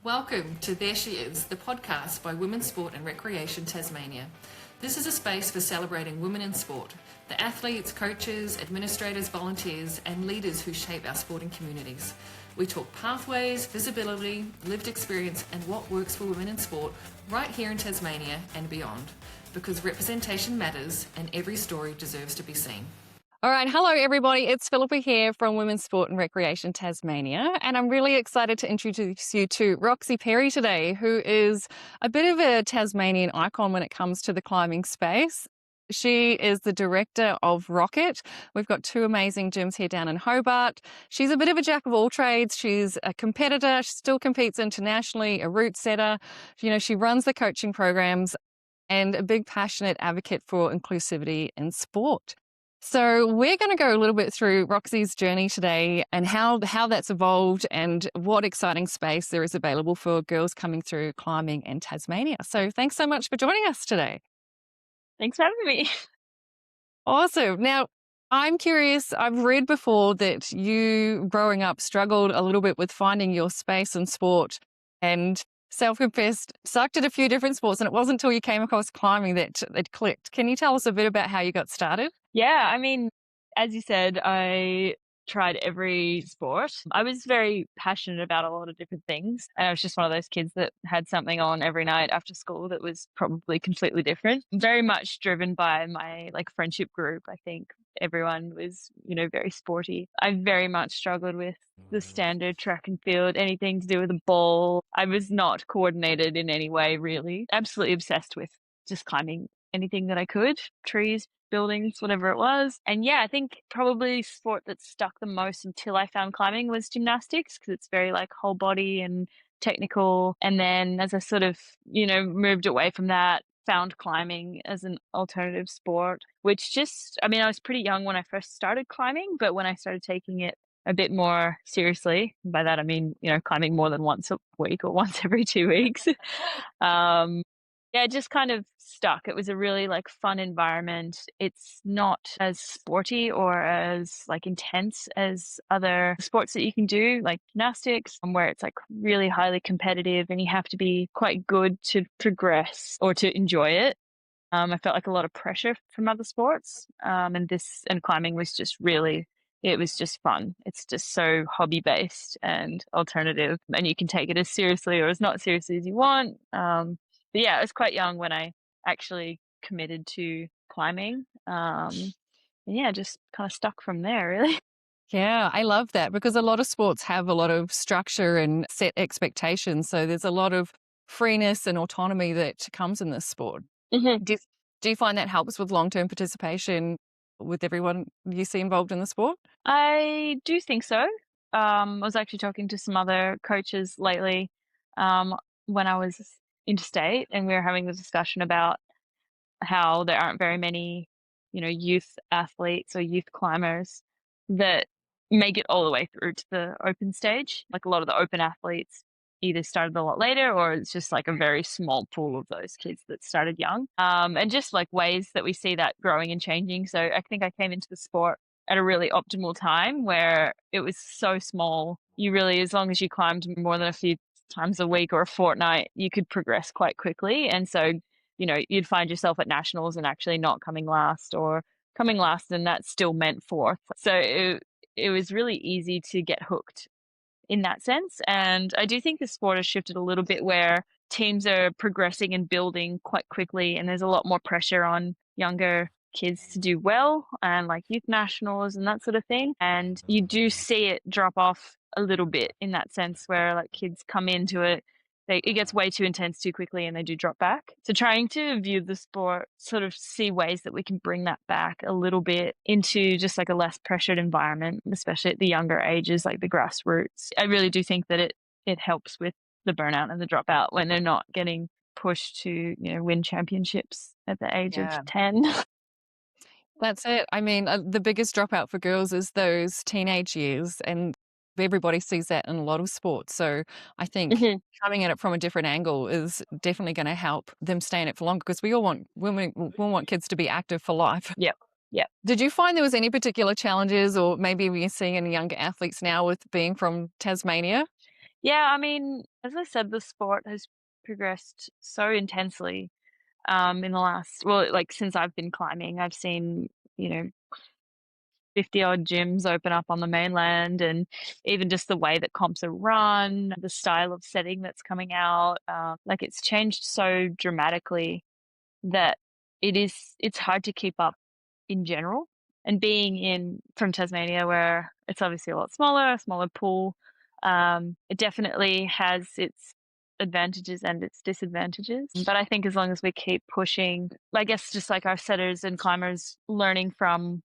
Welcome to There She Is, the podcast by Women's Sport and Recreation Tasmania. This is a space for celebrating women in sport, the athletes, coaches, administrators, volunteers, and leaders who shape our sporting communities. We talk pathways, visibility, lived experience, and what works for women in sport right here in Tasmania and beyond, because representation matters and every story deserves to be seen. All right, hello everybody. It's Philippa here from Women's Sport and Recreation Tasmania, and I'm really excited to introduce you to Roxy Perry today, who is a bit of a Tasmanian icon when it comes to the climbing space. She is the director of Rockit. We've got two amazing gyms here down in Hobart. She's a bit of a jack of all trades. She's a competitor. She still competes internationally, a route setter. You know, she runs the coaching programs and a big passionate advocate for inclusivity in sport. So we're going to go a little bit through Roxy's journey today and how that's evolved and what exciting space there is available for girls coming through climbing in Tasmania. So thanks so much for joining us today. Thanks for having me. Awesome. Now, I'm curious, I've read before that you, growing up, struggled a little bit with finding your space in sport and self-confessed, sucked at a few different sports, and it wasn't until you came across climbing that it clicked. Can you tell us a bit about how you got started? Yeah, I mean, as you said, I tried every sport. I was very passionate about a lot of different things. And I was just one of those kids that had something on every night after school that was probably completely different. Very much driven by my friendship group. I think everyone was, very sporty. I very much struggled with the standard track and field, anything to do with a ball. I was not coordinated in any way, really. Absolutely obsessed with just climbing anything that I could, trees, buildings, whatever it was. And yeah, I think probably sport that stuck the most until I found climbing was gymnastics, because it's very whole body and technical. And then as I sort of, moved away from that, found climbing as an alternative sport, which I was pretty young when I first started climbing, but when I started taking it a bit more seriously, by that I mean, climbing more than once a week or once every 2 weeks, yeah, it just kind of stuck. It was a really fun environment. It's not as sporty or as intense as other sports that you can do, like gymnastics, where it's really highly competitive and you have to be quite good to progress or to enjoy it. I felt a lot of pressure from other sports, and climbing was just it was just fun. It's just so hobby based and alternative, and you can take it as seriously or as not seriously as you want. But yeah, I was quite young when I actually committed to climbing. And yeah, just kind of stuck from there, really. Yeah, I love that because a lot of sports have a lot of structure and set expectations. So there's a lot of freeness and autonomy that comes in this sport. Mm-hmm. Do you find that helps with long-term participation with everyone you see involved in the sport? I do think so. I was actually talking to some other coaches lately when I was interstate, and we were having the discussion about how there aren't very many, youth athletes or youth climbers that make it all the way through to the open stage. A lot of the open athletes either started a lot later, or it's just a very small pool of those kids that started young. And just ways that we see that growing and changing. So I think I came into the sport at a really optimal time where it was so small. You really, as long as you climbed more than a few times a week or a fortnight, you could progress quite quickly. And so, you'd find yourself at nationals and actually not coming last, or coming last and that still meant fourth. So it was really easy to get hooked in that sense. And I do think the sport has shifted a little bit where teams are progressing and building quite quickly, and there's a lot more pressure on younger kids to do well, and youth nationals and that sort of thing. And you do see it drop off a little bit in that sense where kids come into it, it gets way too intense too quickly and they do drop back. So trying to view the sport, sort of see ways that we can bring that back a little bit into just a less pressured environment, especially at the younger ages, the grassroots. I really do think that it helps with the burnout and the dropout when they're not getting pushed to, win championships at the age of 10. That's it. I mean, the biggest dropout for girls is those teenage years, and everybody sees that in a lot of sports. So I think coming at it from a different angle is definitely going to help them stay in it for longer, because we all want kids to be active for life. Yep. Yeah. Did you find there was any particular challenges, or maybe we're seeing in younger athletes now with being from Tasmania? Yeah, I mean, as I said, the sport has progressed so intensely in the last, well, like since I've been climbing. I've seen, you know, 50 odd gyms open up on the mainland, and even just the way that comps are run, the style of setting that's coming out. Like it's changed so dramatically that it's hard to keep up in general. And being in from Tasmania, where it's obviously a lot smaller, a smaller pool, it definitely has its advantages and its disadvantages. But I think as long as we keep pushing, I guess just like our setters and climbers learning from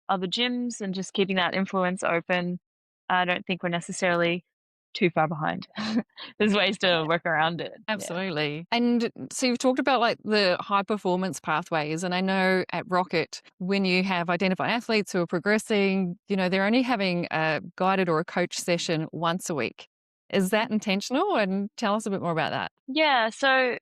other gyms and just keeping that influence open, I don't think we're necessarily too far behind. There's ways to work around it. Yeah. Absolutely. And so you've talked about like the high performance pathways. And I know at Rockit, when you have identified athletes who are progressing, they're only having a guided or a coach session once a week. Is that intentional? And tell us a bit more about that. Yeah. So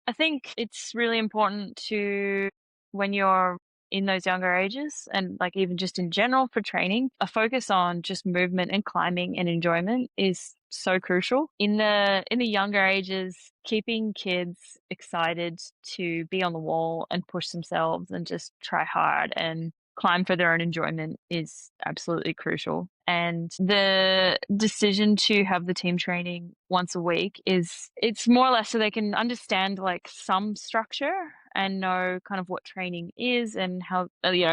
I think it's really important to, when you're in those younger ages and like even just in general for training, a focus on just movement and climbing and enjoyment is so crucial. In the younger ages, keeping kids excited to be on the wall and push themselves and just try hard and climb for their own enjoyment is absolutely crucial. And the decision to have the team training once a week it's more or less so they can understand like some structure and know kind of what training is and how,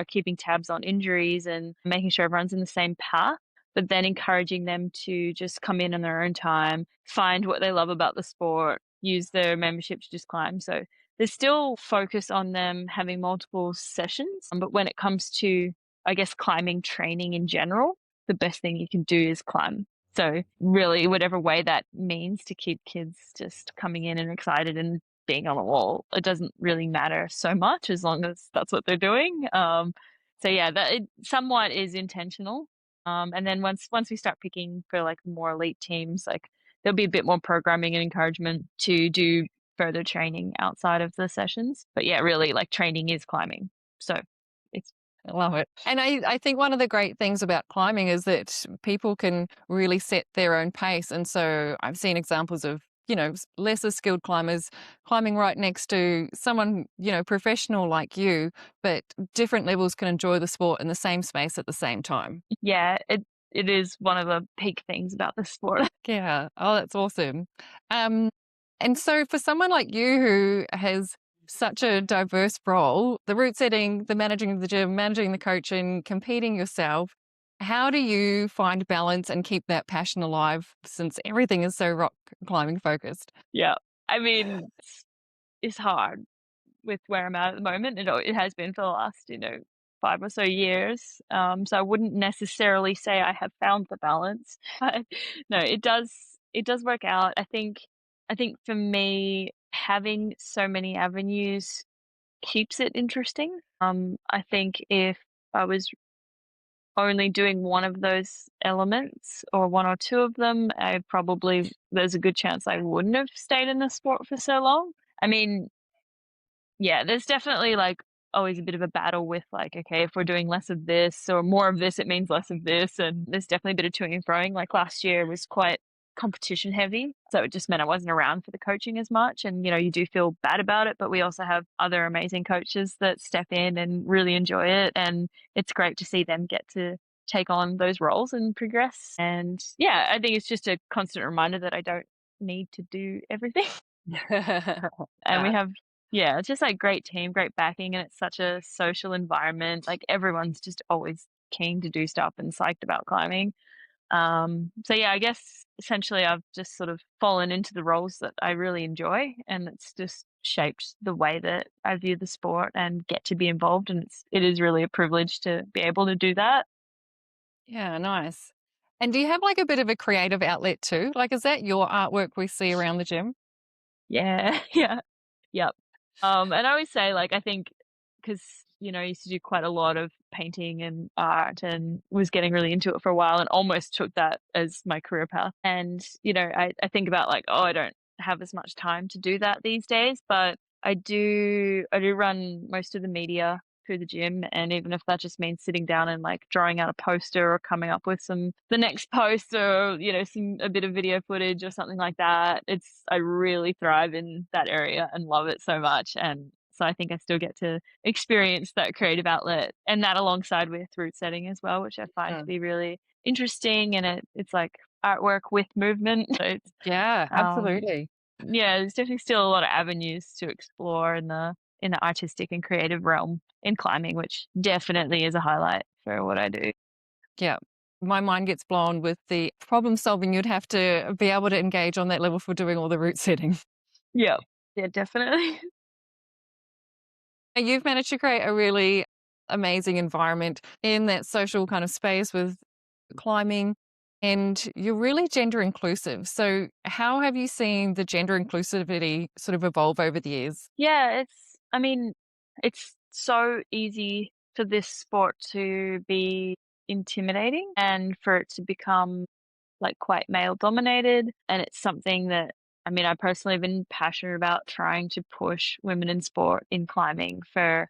keeping tabs on injuries and making sure everyone's in the same path, but then encouraging them to just come in on their own time, find what they love about the sport, use their membership to just climb. So there's still focus on them having multiple sessions. But when it comes to, I guess, climbing training in general, the best thing you can do is climb. So really, whatever way that means to keep kids just coming in and excited and being on the wall, it doesn't really matter so much as long as that's what they're doing. So yeah, that it somewhat is intentional. And then once we start picking for like more elite teams, like there'll be a bit more programming and encouragement to do further training outside of the sessions. But yeah, really like training is climbing. So it's I love it. And I think one of the great things about climbing is that people can really set their own pace. And so I've seen examples of, lesser skilled climbers climbing right next to someone, professional like you, but different levels can enjoy the sport in the same space at the same time. yeah, it is one of the peak things about the sport. Yeah. Oh, that's awesome. Um, and so for someone like you who has such a diverse role, the route setting, the managing of the gym, managing the coaching, competing yourself, how do you find balance and keep that passion alive since everything is so rock climbing focused? Yeah. I mean, it's hard with where I'm at the moment. It has been for the last, 5 or so years. So I wouldn't necessarily say I have found the balance. But no, it does work out. I think for me, having so many avenues keeps it interesting. I think if I was only doing one of those elements or one or two of them, there's a good chance I wouldn't have stayed in the sport for so long. I mean, yeah, there's definitely like always a bit of a battle with like, okay, if we're doing less of this or more of this, it means less of this. And there's definitely a bit of toing and froing. Like last year was quite competition heavy. So it just meant I wasn't around for the coaching as much. And, you do feel bad about it, but we also have other amazing coaches that step in and really enjoy it. And it's great to see them get to take on those roles and progress. And yeah, I think it's just a constant reminder that I don't need to do everything. And we have, yeah, it's just like great team, great backing, and it's such a social environment. Like everyone's just always keen to do stuff and psyched about climbing. So yeah, I guess essentially I've just sort of fallen into the roles that I really enjoy, and it's just shaped the way that I view the sport and get to be involved. And it is really a privilege to be able to do that. Yeah, nice. And do you have like a bit of a creative outlet too? Like, is that your artwork we see around the gym? Yeah, yeah, yep. And I always say, like, I think because, I used to do quite a lot of painting and art and was getting really into it for a while and almost took that as my career path. And, I think about like, oh, I don't have as much time to do that these days, but I do run most of the media through the gym. And even if that just means sitting down and like drawing out a poster or coming up with the next post, or, a bit of video footage or something like that. I really thrive in that area and love it so much. And so I think I still get to experience that creative outlet, and that alongside with route setting as well, which I find to be really interesting. And it's like artwork with movement. So it's, Yeah, um, absolutely. yeah, there's definitely still a lot of avenues to explore in the artistic and creative realm in climbing, which definitely is a highlight for what I do. Yeah. My mind gets blown with the problem solving you'd have to be able to engage on that level for doing all the route setting. Yeah. Yeah, definitely. And you've managed to create a really amazing environment in that social kind of space with climbing, and you're really gender inclusive. So, how have you seen the gender inclusivity sort of evolve over the years? Yeah, I mean, it's so easy for this sport to be intimidating and for it to become like quite male dominated. And it's something that, I mean, I personally have been passionate about trying to push women in sport in climbing I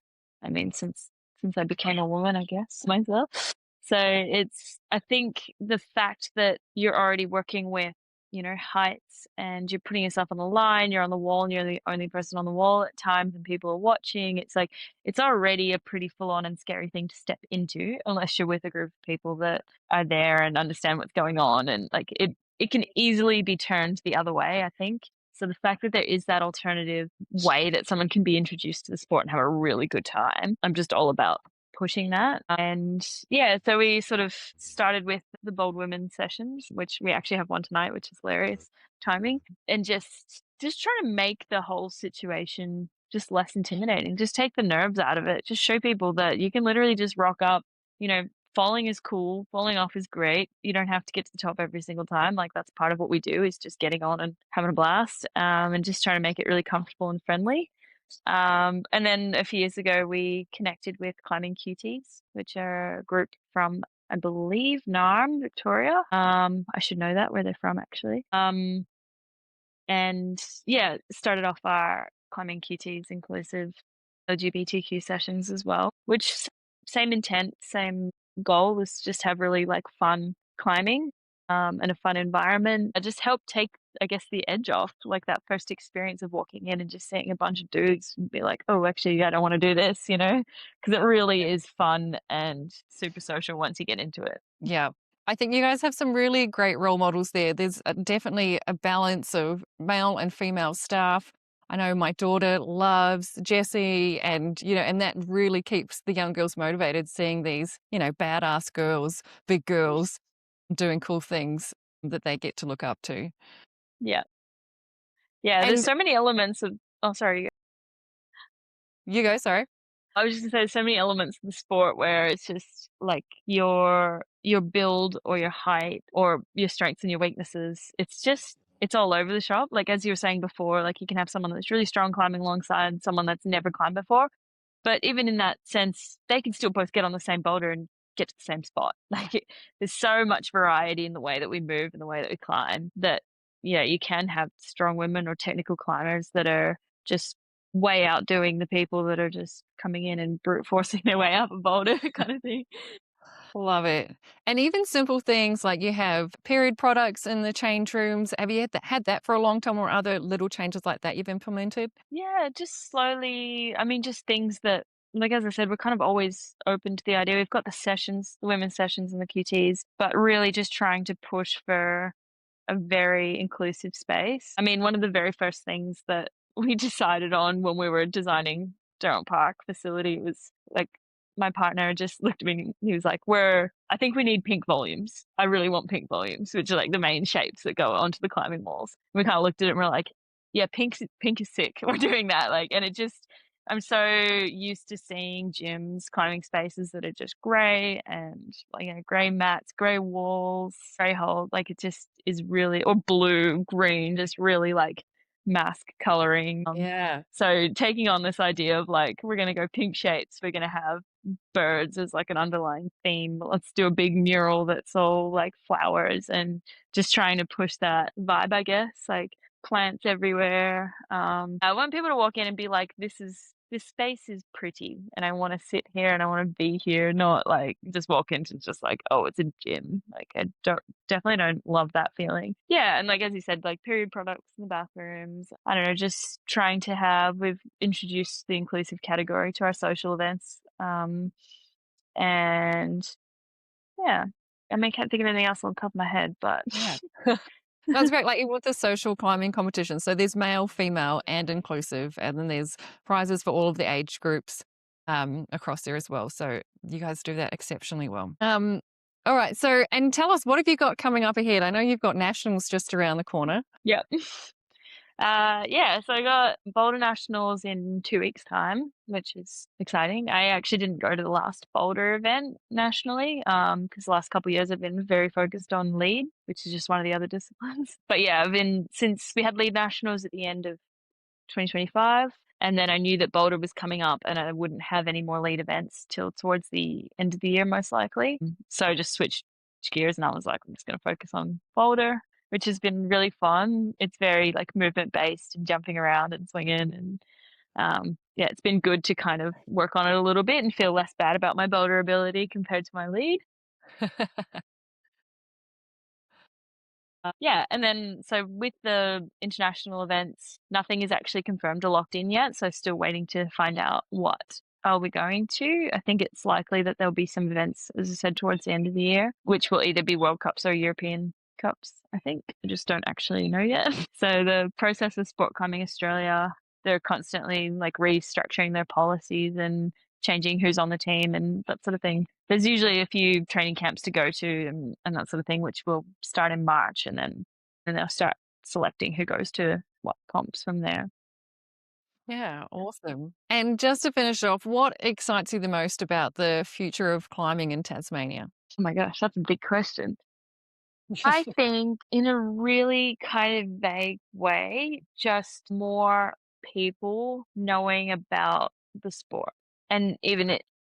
mean, since I became a woman, I guess, myself. So I think the fact that you're already working with, heights, and you're putting yourself on the line, you're on the wall and you're the only person on the wall at times and people are watching. It's like, it's already a pretty full on and scary thing to step into unless you're with a group of people that are there and understand what's going on. And like it can easily be turned the other way, I think. So the fact that there is that alternative way that someone can be introduced to the sport and have a really good time, I'm just all about pushing that. And yeah, so we sort of started with the bold women sessions, which we actually have one tonight, which is hilarious timing, and just trying to make the whole situation just less intimidating. Just take the nerves out of it. Just show people that you can literally just rock up, you know, falling is cool, falling off is great. You don't have to get to the top every single time. Like that's part of what we do, is just getting on and having a blast, and just trying to make it really comfortable and friendly. And then a few years ago, we connected with Climbing QTs, which are a group from, I believe, Narm, Victoria. I should know that, where they're from, actually. And yeah, started off our Climbing QTs inclusive LGBTQ sessions as well, which same intent, same goal, was just have really like fun climbing, and a fun environment. I just helped take, I guess, the edge off, like that first experience of walking in and just seeing a bunch of dudes and be like, oh, actually, I don't want to do this, because it really is fun and super social once you get into it. Yeah. I think you guys have some really great role models there. There's definitely a balance of male and female staff. I know my daughter loves Jessie, and and that really keeps the young girls motivated, seeing these, badass girls, big girls doing cool things that they get to look up to. Yeah. Yeah, there's And so many elements of oh, sorry. you go, sorry. I was just gonna say there's so many elements of the sport where it's just like your build or your height or your strengths and your weaknesses. It's all over the shop. Like as you were saying before, like you can have someone that's really strong climbing alongside someone that's never climbed before. But even in that sense, they can still both get on the same boulder and get to the same spot. There's so much variety in the way that we move and the way that we climb that, yeah, you can have strong women or technical climbers that are just way outdoing the people that are just coming in and brute forcing their way up a boulder kind of thing. Love it. And even simple things like you have period products in the change rooms. Have you had that for a long time, or other little changes like that you've implemented? Yeah, just slowly. I mean, just things that, like as I said, we're kind of always open to the idea. We've got the sessions, the women's sessions and the QTs, but really just trying to push for a very inclusive space. I mean, one of the very first things that we decided on when we were designing Durham Park facility was like, my partner just looked at me and he was like, I think we need pink volumes. I really want pink volumes, which are like the main shapes that go onto the climbing walls. We kind of looked at it and we're like, yeah, pink is sick. We're doing that. Like, and it just, I'm so used to seeing gyms, climbing spaces that are just grey and like, grey mats, grey walls, grey holes. Like it just is really, or blue, green, just really like mask coloring. Yeah. So taking on this idea of like, we're going to go pink shapes, we're going to have birds as like an underlying theme. Let's do a big mural that's all like flowers, and just trying to push that vibe, I guess, like plants everywhere. I want people to walk in and be like, this is this space is pretty and I want to sit here and I want to be here, not like just walk into just like, oh, it's a gym. Like I definitely don't love that feeling. Yeah, and like as you said, like period products in the bathrooms. I don't know, just trying to we've introduced the inclusive category to our social events. And yeah, I mean, can't think of anything else on the top of my head, but Yeah. That's great. Like with the social climbing competition. So there's male, female, and inclusive, and then there's prizes for all of the age groups across there as well. So you guys do that exceptionally well. All right. So, and tell us, what have you got coming up ahead? I know you've got nationals just around the corner. yeah. Yeah, so I got Boulder Nationals in 2 weeks' time, which is exciting. I actually didn't go to the last Boulder event nationally, because the last couple of years I've been very focused on lead, which is just one of the other disciplines. But yeah, since we had lead nationals at the end of 2025, and then I knew that Boulder was coming up and I wouldn't have any more lead events till towards the end of the year, most likely. So I just switched gears and I was like, I'm just going to focus on Boulder, which has been really fun. It's very like movement based and jumping around and swinging. And yeah, it's been good to kind of work on it a little bit and feel less bad about my Boulder ability compared to my lead. Yeah, and then so with the international events, nothing is actually confirmed or locked in yet. So still waiting to find out what are we going to. I think it's likely that there'll be some events, as I said, towards the end of the year, which will either be World Cups or European Cups. I think I just don't actually know yet. So the process of Sport Climbing Australia, they're constantly like restructuring their policies and changing who's on the team and that sort of thing. There's usually a few training camps to go to and that sort of thing, which will start in March, and then they'll start selecting who goes to what comps from there. Yeah, awesome. And just to finish off, what excites you the most about the future of climbing in Tasmania? Oh my gosh, that's a big question. I think in a really kind of vague way, just more people knowing about the sport and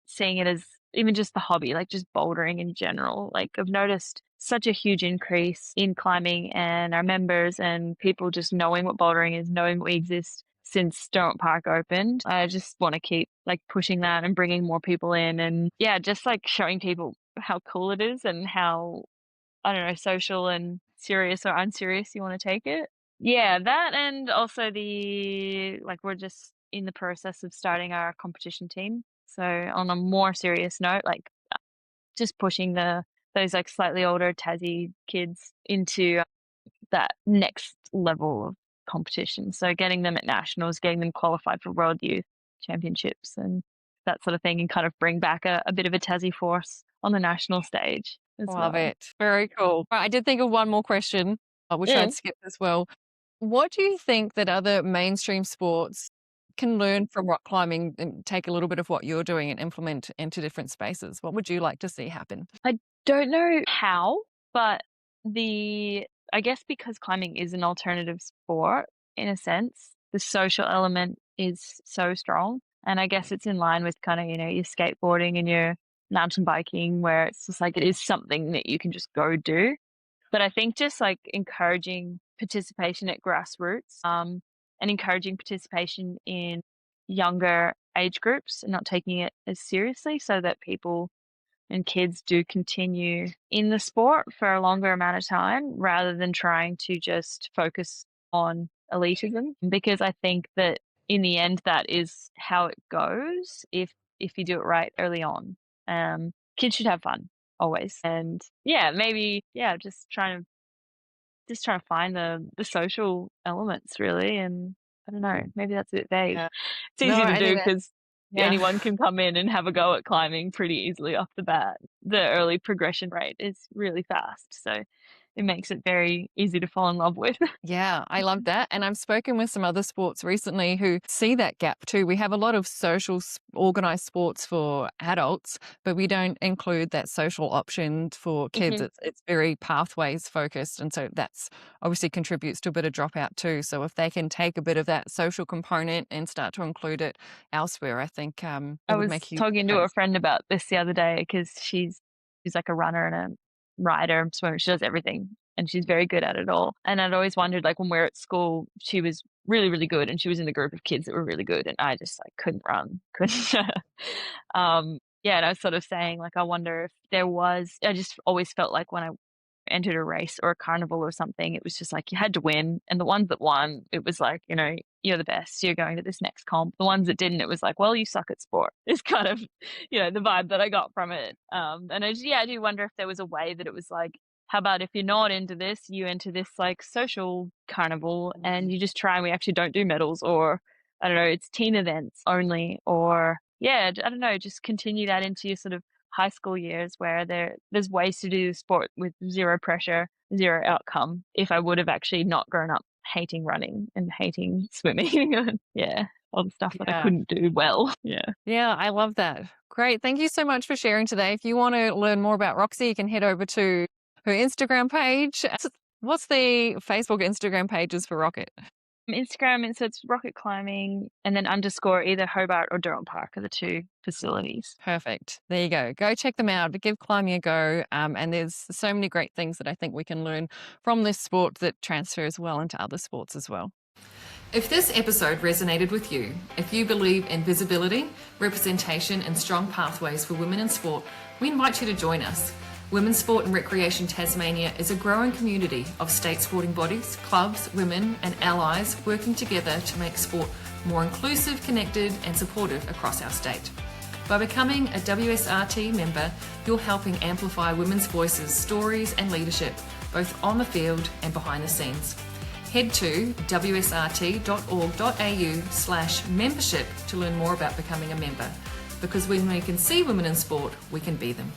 seeing it as even just the hobby, like just bouldering in general. Like I've noticed such a huge increase in climbing and our members and people just knowing what bouldering is, knowing we exist since Stone Park opened. I just want to keep like pushing that and bringing more people in and yeah, just like showing people how cool it is and how I don't know, social and serious or unserious you want to take it. Yeah, that and also we're just in the process of starting our competition team. So on a more serious note, like just pushing those like slightly older Tassie kids into that next level of competition. So getting them at nationals, getting them qualified for World Youth Championships and that sort of thing, and kind of bring back a bit of a Tassie force on the national stage as Love well. it. Very cool. Right, I did think of one more question, which Yeah. I'd skip as well. What do you think that other mainstream sports can learn from rock climbing and take a little bit of what you're doing and implement into different spaces? What would you like to see happen? I don't know how, but I guess because climbing is an alternative sport in a sense, the social element is so strong. And I guess it's in line with kind of, your skateboarding and your mountain biking where it's just like it is something that you can just go do. But I think just like encouraging participation at grassroots, and encouraging participation in younger age groups and not taking it as seriously so that people and kids do continue in the sport for a longer amount of time rather than trying to just focus on elitism, because I think that in the end that is how it goes if you do it right early on. Kids should have fun always, and yeah, maybe just trying to find the social elements really. And I don't know, maybe that's a bit vague. Yeah. It's No, easy to I do think that, because yeah. anyone can come in and have a go at climbing pretty easily off the bat. The early progression rate is really fast, so it makes it very easy to fall in love with. Yeah, I love that. And I've spoken with some other sports recently who see that gap too. We have a lot of organized sports for adults, but we don't include that social option for kids. Mhm. It's very pathways focused. And so that's obviously contributes to a bit of dropout too. So if they can take a bit of that social component and start to include it elsewhere, I think it I would was make a huge talking to a difference. friend about this the other day because she's like a runner and a rider, swimmer. She does everything, and she's very good at it all. And I'd always wondered, like when we were at school, she was really, really good, and she was in a group of kids that were really good, and I just like couldn't run, couldn't. Yeah, and I was sort of saying like, I wonder if there was. I just always felt like when I entered a race or a carnival or something, it was just like you had to win. And the ones that won, it was like, you're the best, you're going to this next comp. The ones that didn't, it was like, well, you suck at sport. Is kind of, the vibe that I got from it. And I do wonder if there was a way that it was like, how about if you're not into this, you enter this like social carnival and you just try and we actually don't do medals, or I don't know, it's team events only, or yeah, I don't know, just continue that into your sort of high school years where there's ways to do sport with zero pressure, zero outcome. If I would have actually not grown up hating running and hating swimming, and yeah, all the stuff that I Yeah. couldn't do well. Yeah. Yeah, I love that. Great. Thank you so much for sharing today. If you want to learn more about Roxy, you can head over to her Instagram page. What's the Facebook, Instagram pages for Rockit? Instagram, and so it's Rockit Climbing, and then _ either Hobart or Durham Park are the two facilities. Perfect. There you go. Go check them out. Give climbing a go. And there's so many great things that I think we can learn from this sport that transfers well into other sports as well. If this episode resonated with you, if you believe in visibility, representation and strong pathways for women in sport, we invite you to join us. Women's Sport and Recreation Tasmania is a growing community of state sporting bodies, clubs, women and allies working together to make sport more inclusive, connected and supportive across our state. By becoming a WSRT member, you're helping amplify women's voices, stories and leadership, both on the field and behind the scenes. Head to wsrt.org.au/membership to learn more about becoming a member, because when we can see women in sport, we can be them.